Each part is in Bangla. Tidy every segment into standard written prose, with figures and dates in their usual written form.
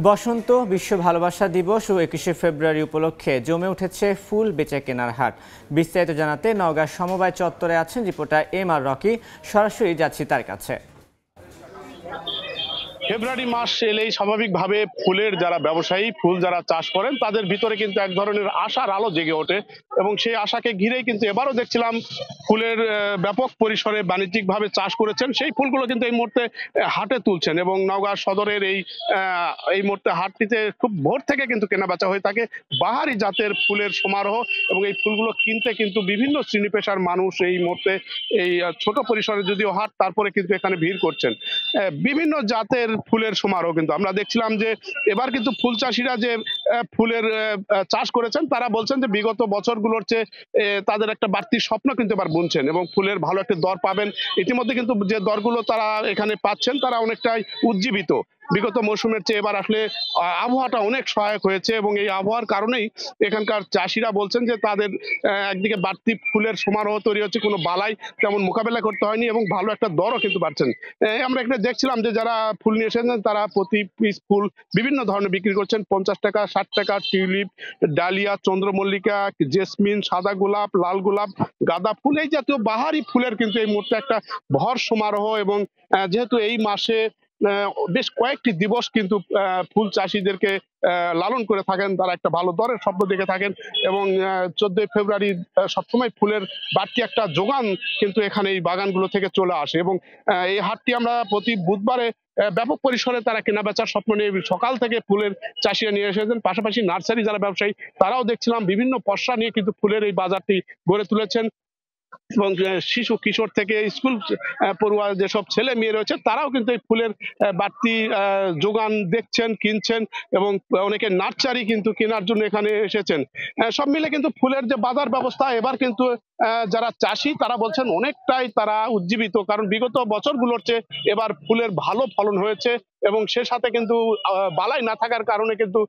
বসন্ত বিশ্ব ভালোবাসা দিবস ও ২১শে ফেব্রুয়ারি উপলক্ষে জমে উঠেছে ফুল বেচা কেনার হাট। বিস্তারিত জানাতে নওগাঁ সমবায় চত্বরে আছেন রিপোর্টার এম আর রকি। সরাসরি যাচ্ছি তার কাছে। ফেব্রুয়ারি মাস এলেই স্বাভাবিকভাবে ফুলের যারা ব্যবসায়ী, ফুল যারা চাষ করেন, তাদের ভিতরে কিন্তু এক ধরনের আশার আলো জেগে ওঠে এবং সেই আশাকে ঘিরেই কিন্তু এবারও দেখছিলাম ফুলের ব্যাপক পরিসরে বাণিজ্যিকভাবে চাষ করেছেন। সেই ফুলগুলো কিন্তু এই মুহূর্তে হাটে তুলছেন এবং নওগাঁ সদরের এই মুহূর্তে হাটটিতে খুব ভোর থেকে কিন্তু কেনাবেচা হয়ে থাকে। বাহারি জাতের ফুলের সমারোহ এবং এই ফুলগুলো কিনতে কিন্তু বিভিন্ন শ্রেণী পেশার মানুষ এই মুহূর্তে এই ছোট পরিসরে যদিও হাট, তারপরে কিন্তু এখানে ভিড় করছেন। বিভিন্ন জাতের ফুলের সমারোহ কিন্তু আমরা দেখছিলাম যে এবার কিন্তু ফুল চাষিরা যে ফুলের চাষ করেছেন, তারা বলছেন যে বিগত বছরগুলোর চেয়ে তাদের একটা বাড়তি স্বপ্ন কিন্তু এবার বুনছেন এবং ফুলের ভালো একটা দর পাবেন। ইতিমধ্যে কিন্তু যে দরগুলো তারা এখানে পাচ্ছেন, তারা অনেকটাই উজ্জীবিত। বিগত মৌসুমের চেয়ে এবার আসলে আবহাওয়াটা অনেক সহায়ক হয়েছে এবং এই আবহাওয়ার কারণেই এখানকার চাষিরা বলছেন যে তাদের একদিকে বাড়তি ফুলের সমারোহ তৈরি হচ্ছে, কোনো বালাই তেমন মোকাবেলা করতে হয়নি এবং ভালো একটা দরও কিন্তু পাচ্ছেন। আমরা এখানে দেখছিলাম যে যারা ফুল নিয়ে এসেছেন, তারা প্রতি পিস ফুল বিভিন্ন ধরনের বিক্রি করছেন। 50 টাকা, 60 টাকা, টিউলিপ, ডালিয়া, চন্দ্রমল্লিকা, জেসমিন, সাদা গোলাপ, লাল গোলাপ, গাঁদা ফুল, এই জাতীয় বাহারি ফুলের কিন্তু এই মুহূর্তে একটা ভর সমারোহ। এবং যেহেতু এই মাসে বেশ কয়েকটি দিবস কিন্তু ফুল চাষিদেরকে লালন করে থাকেন, তারা একটা ভালো দরের স্বপ্ন দেখে থাকেন এবং 14 ফেব্রুয়ারি সবসময় ফুলের বাড়তি একটা যোগান কিন্তু এখানে এই বাগানগুলো থেকে চলে আসে এবং এই হাটটি আমরা প্রতি বুধবারে ব্যাপক পরিসরে তারা কেনাবেচার স্বপ্ন নিয়ে সকাল থেকে ফুলের চাষিরা নিয়ে এসেছেন। পাশাপাশি নার্সারি যারা ব্যবসায়ী, তারাও দেখছিলাম বিভিন্ন পসরা নিয়ে কিন্তু ফুলের এই বাজারটি গড়ে তুলেছেন এবং শিশু কিশোর থেকে স্কুল পড়ুয়া যেসব ছেলে মেয়ে রয়েছে, তারাও কিন্তু এই ফুলের বাড়তি যোগান দেখছেন, কিনছেন এবং অনেকে নার্সারি কিন্তু কেনার জন্য এখানে এসেছেন। সব মিলে কিন্তু ফুলের যে বাজার ব্যবস্থা এবার কিন্তু যারা চাষি, তারা বলছেন অনেকটাই তারা উজ্জীবিত, কারণ বিগত বছরগুলোর চেয়ে এবার ফুলের ভালো ফলন হয়েছে এবং সে সাথে কিন্তু বালাই না থাকার কারণে কিন্তু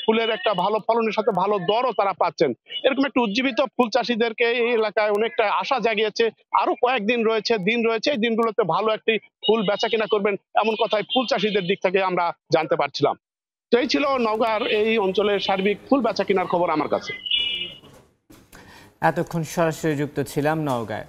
ফুলের একটা ভালো ফলনের সাথে ভালো দরও তারা পাচ্ছেন। এরকম একটা উজ্জীবিত ফুল চাষিদেরকে এই এলাকায় অনেকটা আশা জাগিয়েছে। আরো কয়েকদিন রয়েছে, দিন রয়েছে, এই দিনগুলোতে ভালো একটি ফুল বেচা কিনা করবেন, এমন কথাই ফুল চাষিদের দিক থেকে আমরা জানতে পারছিলাম। তো এই ছিল নওগাঁর এই অঞ্চলের সার্বিক ফুল বেচা কিনার খবর আমার কাছে। এতক্ষণ সরাসরি যুক্ত ছিলাম নওগাঁয়।